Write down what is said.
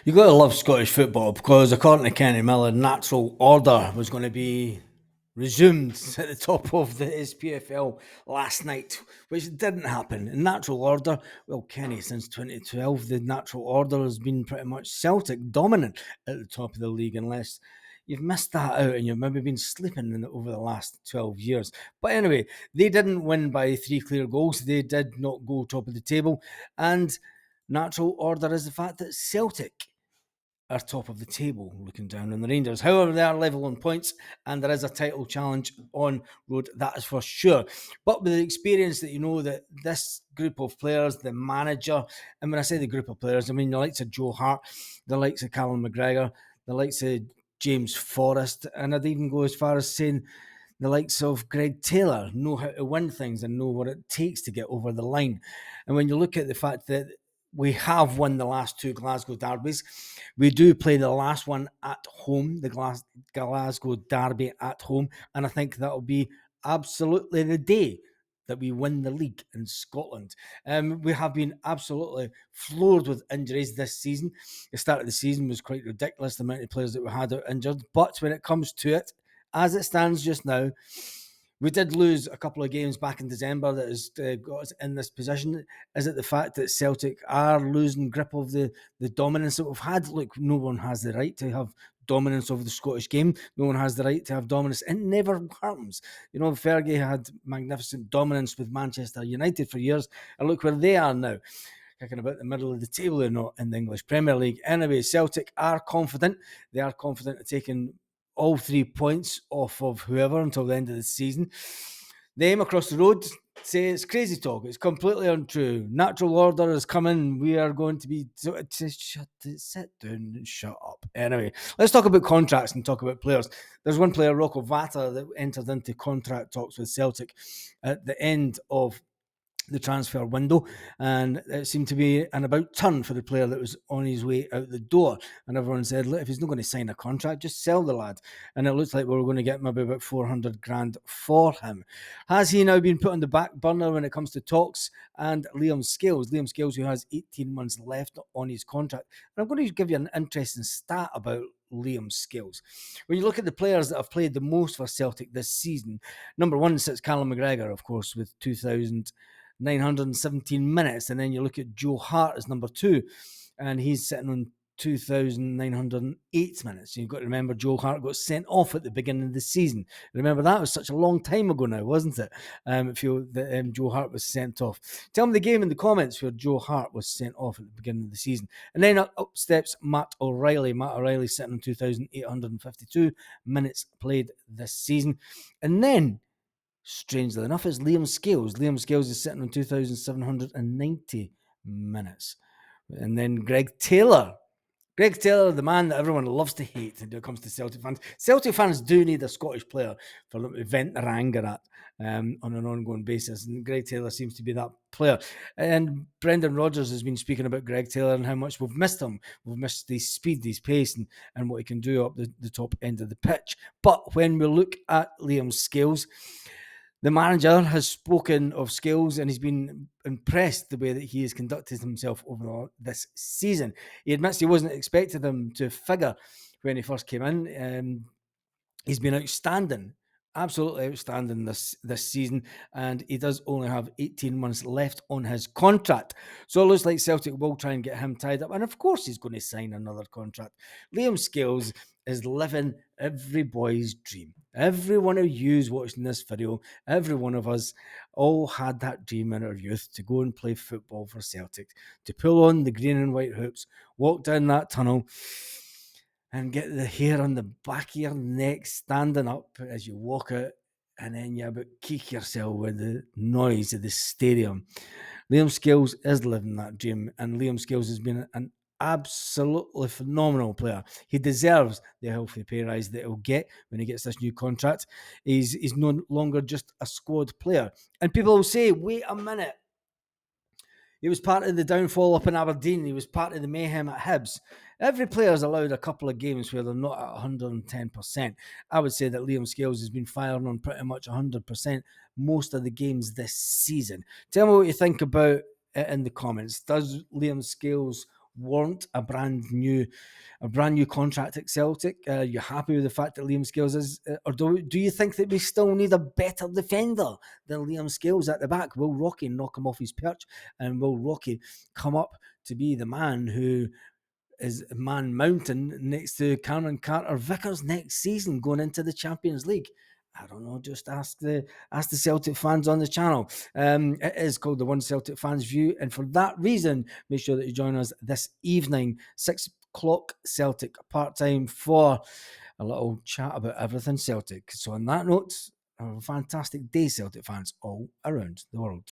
You got to love Scottish football because, according to Kenny Miller, natural order was going to be resumed at the top of the SPFL last night, which didn't happen. In natural order, well, Kenny, since 2012, the natural order has been pretty much Celtic dominant at the top of the league, unless you've missed that out and you've maybe been sleeping in it over the last 12 years. But anyway, they didn't win by 3 clear goals. They did not go top of the table. And natural order is the fact that Celtic are top of the table looking down on the Rangers. However, they are level on points and there is a title challenge on road, that is for sure. But with the experience that you know that this group of players, the manager, and when I say the group of players, I mean the likes of Joe Hart, the likes of Callum McGregor, the likes of James Forrest, and I'd even go as far as saying the likes of Greg Taylor know how to win things and know what it takes to get over the line. And when you look at the fact that we have won the last 2 Glasgow derbies, we do play the last one at home, the Glasgow derby at home, and I think that'll be absolutely the day that we win the league in Scotland. We have been absolutely floored with injuries this season. The start of the season was quite ridiculous, the amount of players that we had out injured, but when it comes to it, as it stands just now, we did lose a couple of games back in December that has got us in this position. Is it the fact that Celtic are losing grip of the dominance that we've had? Look, no one has the right to have dominance over the Scottish game. No one has the right to have dominance. It never happens. You know, Fergie had magnificent dominance with Manchester United for years, and look where they are now, kicking about the middle of the table. They're not in the English Premier League. Anyway, Celtic are confident. They are confident of taking all 3 points off of whoever until the end of the season. The aim across the road say it's crazy talk. It's completely untrue. Natural order is coming. We are going to be sit down and shut up. Anyway, let's talk about contracts and talk about players. There's one player, Rocco Vata, that entered into contract talks with Celtic at the end of the transfer window, and it seemed to be an about turn for the player that was on his way out the door. And everyone said, look, if he's not going to sign a contract, just sell the lad. And it looks like we were going to get maybe about 400 grand for him. Has he now been put on the back burner when it comes to talks? And Liam Scales, who has 18 months left on his contract. And I'm going to give you an interesting stat about Liam Scales. When you look at the players that have played the most for Celtic this season, number one sits Callum McGregor, of course, with 2,917 minutes. And then you look at Joe Hart as number 2, and he's sitting on 2,908 minutes. You've got to remember Joe Hart got sent off at the beginning of the season. Remember, that was such a long time ago now, wasn't it? Joe Hart was sent off. Tell me the game in the comments where Joe Hart was sent off at the beginning of the season. And then up steps Matt O'Reilly. Matt O'Reilly sitting on 2,852 minutes played this season. And then, strangely enough, is Liam Scales. Liam Scales is sitting on 2,790 minutes. And then Greg Taylor, the man that everyone loves to hate when it comes to Celtic fans. Celtic fans do need a Scottish player for them to vent their anger at on an ongoing basis. And Greg Taylor seems to be that player. And Brendan Rodgers has been speaking about Greg Taylor and how much we've missed him. We've missed his speed, his pace, and what he can do up the top end of the pitch. But when we look at Liam Scales, the manager has spoken of Scales and he's been impressed the way that he has conducted himself over this season. He admits he wasn't expecting him to figure when he first came in. He's been outstanding, absolutely outstanding this season, and he does only have 18 months left on his contract. So it looks like Celtic will try and get him tied up, and of course he's going to sign another contract. Liam Scales is living every boy's dream. Every one of you watching this video, every one of us all had that dream in our youth to go and play football for Celtic, to pull on the green and white hoops, walk down that tunnel, and get the hair on the back of your neck standing up as you walk out, and then you about kick yourself with the noise of the stadium. Liam Scales is living that dream, and Liam Scales has been an absolutely phenomenal player. He deserves the healthy pay rise that he'll get when he gets this new contract. He's no longer just a squad player. And people will say, wait a minute, he was part of the downfall up in Aberdeen. He was part of the mayhem at Hibs. Every player's allowed a couple of games where they're not at 110%. I would say that Liam Scales has been firing on pretty much 100% most of the games this season. Tell me what you think about it in the comments. Does Liam Scales warrant a brand new contract at Celtic? You happy with the fact that Liam Scales is, or do you think that we still need a better defender than Liam Scales at the back? Will Rocky knock him off his perch, and will Rocky come up to be the man who is Man Mountain next to Cameron Carter-Vickers next season going into the Champions League? I don't know. Just ask the Celtic fans on the channel. It is called the One Celtic Fans View, and for that reason, make sure that you join us this evening, 6 o'clock Celtic part time, for a little chat about everything Celtic. So, on that note, have a fantastic day, Celtic fans all around the world.